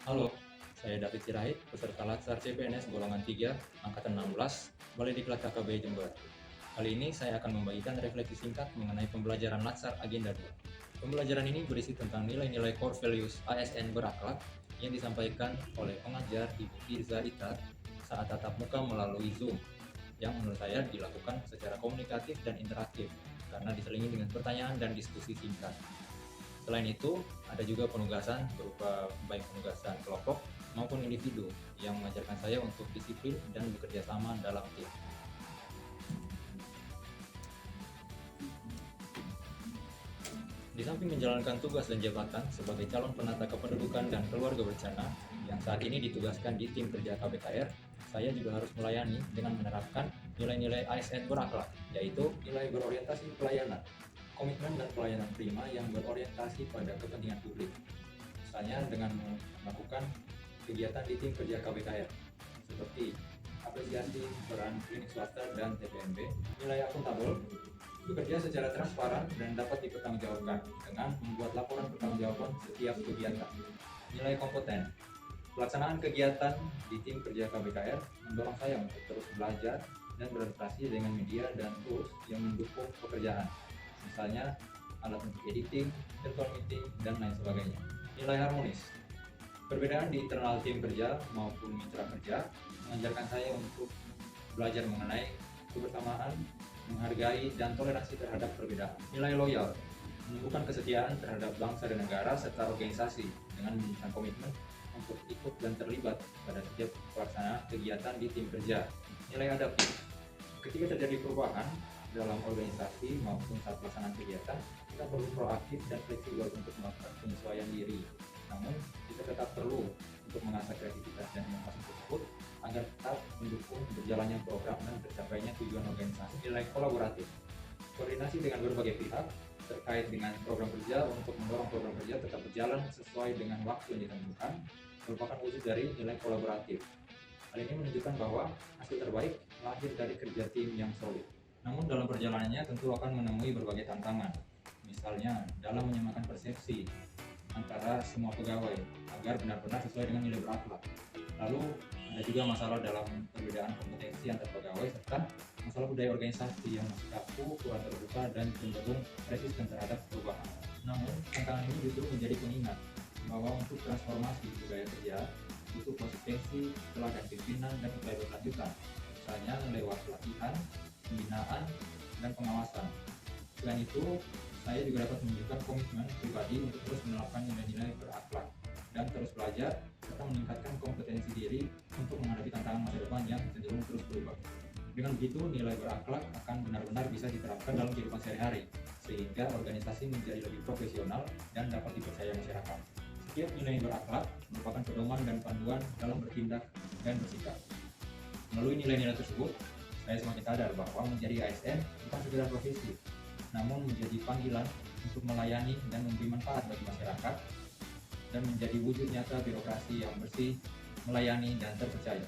Halo, saya David Sirait, peserta Latsar CPNS golongan 3, angkatan 16, Balai Diklat KKB Jember. Kali ini saya akan membagikan refleksi singkat mengenai pembelajaran Latsar Agenda 2. Pembelajaran ini berisi tentang nilai-nilai core values ASN berakhlak yang disampaikan oleh pengajar Ibu Firza Itat saat tatap muka melalui Zoom, yang menurut saya dilakukan secara komunikatif dan interaktif karena diselingi dengan pertanyaan dan diskusi singkat. Selain itu, ada juga penugasan berupa baik penugasan kelompok maupun individu yang mengajarkan saya untuk disiplin dan bekerja sama dalam tim. Di samping menjalankan tugas dan jabatan sebagai calon penata kependudukan dan keluarga berencana yang saat ini ditugaskan di tim kerja KBKR, saya juga harus melayani dengan menerapkan nilai-nilai ASN berakhlak, yaitu nilai berorientasi pelayanan, komitmen dan pelayanan prima yang berorientasi pada kepentingan publik. Misalnya dengan melakukan kegiatan di tim kerja KBKR, seperti apresiasi peran klinik swasta dan TPMB, nilai akuntabel, bekerja secara transparan dan dapat dipertanggungjawabkan dengan membuat laporan pertanggungjawaban setiap kegiatan. Nilai kompeten, pelaksanaan kegiatan di tim kerja KBKR mendorong saya untuk terus belajar dan beradaptasi dengan media dan tools yang mendukung pekerjaan, misalnya alat untuk editing, virtual meeting, dan lain sebagainya. Nilai harmonis, perbedaan di internal tim kerja maupun mitra kerja mengajarkan saya untuk belajar mengenai kebersamaan, menghargai, dan toleransi terhadap perbedaan. Nilai loyal, menumbuhkan kesetiaan terhadap bangsa dan negara serta organisasi dengan menunjukkan komitmen untuk ikut dan terlibat pada setiap pelaksanaan kegiatan di tim kerja. Nilai adaptif, ketika terjadi perubahan dalam organisasi maupun saat pelaksanaan kegiatan, kita perlu proaktif dan fleksibel untuk melakukan penyesuaian diri. Namun, kita tetap perlu untuk mengasah kreativitas dan inovasi tersebut agar tetap mendukung berjalannya program dan tercapainya tujuan organisasi. Nilai kolaboratif, koordinasi dengan berbagai pihak terkait dengan program kerja untuk mendorong program kerja tetap berjalan sesuai dengan waktu yang ditentukan merupakan wujud dari nilai kolaboratif. Hal ini menunjukkan bahwa hasil terbaik lahir dari kerja tim yang solid. Namun dalam perjalanannya tentu akan menemui berbagai tantangan, misalnya dalam menyamakan persepsi antara semua pegawai agar benar-benar sesuai dengan nilai berakhlak. Lalu ada juga masalah dalam perbedaan kompetensi antar pegawai serta masalah budaya organisasi yang masih kaku, kurang terbuka, dan cenderung resisten terhadap perubahan. Namun tantangan ini justru menjadi pengingat bahwa untuk transformasi budaya kerja butuh konsistensi, teladan pimpinan, dan upaya berkelanjutan, misalnya lewat pelatihan, pembinaan, dan pengawasan. Selain itu, saya juga dapat menunjukkan komitmen pribadi untuk terus menerapkan nilai-nilai berakhlak dan terus belajar serta meningkatkan kompetensi diri untuk menghadapi tantangan masa depan yang cenderung terus berubah. Dengan begitu, nilai berakhlak akan benar-benar bisa diterapkan dalam kehidupan sehari-hari, sehingga organisasi menjadi lebih profesional dan dapat dipercaya masyarakat. Setiap nilai berakhlak merupakan pedoman dan panduan dalam bertindak dan bersikap. Melalui nilai-nilai tersebut, saya semakin sadar bahwa menjadi ASN bukan sekedar profesi, namun menjadi panggilan untuk melayani dan memberi manfaat bagi masyarakat dan menjadi wujud nyata birokrasi yang bersih, melayani, dan terpercaya.